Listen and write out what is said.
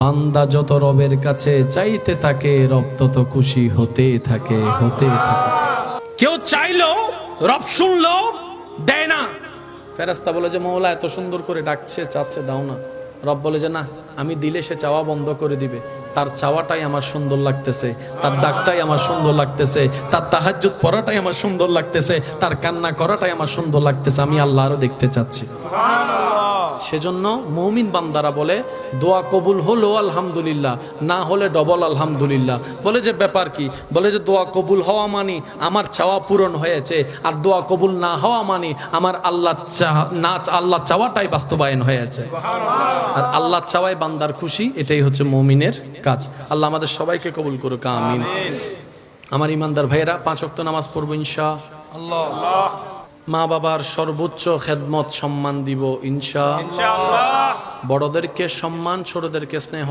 বান্দা যত রবের কাছে চাইতে থাকে, রব তত খুশি হতে থাকে। কেউ চাইলো, রব শুনলো, দেয় না। ফেরেশতা বলে যে মওলা এত সুন্দর করে ডাকছে, চাচ্ছে, দাও না। রব বলে যে না, আমি দিলে সে চাওয়া বন্ধ করে দিবে। তার চাওয়াটাই আমার সুন্দর লাগতেছে, তার ডাকটাই আমার সুন্দর লাগতেছে, তার তাহাজ্জুদ পড়াটাই আমার সুন্দর লাগতেছে, তার কান্না করাটাই আমার সুন্দর লাগতেছে। আমি আল্লাহ আরো দেখতে চাচ্ছি। সেজন্য মুমিন বান্দারা বলে দোয়া কবুল হলো আলহামদুলিল্লাহ, না হলে ডবল আলহামদুলিল্লাহ। বলে যে ব্যাপার কি? বলে যে দোয়া কবুল হওয়া মানে আমার চাওয়া পূরণ হয়েছে, আর দোয়া কবুল না হওয়া মানে আমার আল্লাহ চাওয়াটাই বাস্তবায়ন হয়েছে। আর আল্লাহ চাওয়ায় বান্দার খুশি, এটাই হচ্ছে মুমিনের কাজ। আল্লাহ আমাদের সবাইকে কবুল করুক, আমিন। আমার ইমানদার ভাইয়েরা, 5 ওয়াক্ত নামাজ পড়বো ইনশাআল্লাহ। মা বাবার সর্বোচ্চ খেদমত সম্মান দিব ইনশাআল্লাহ। বড়দেরকে সম্মান, ছোটদেরকে স্নেহ।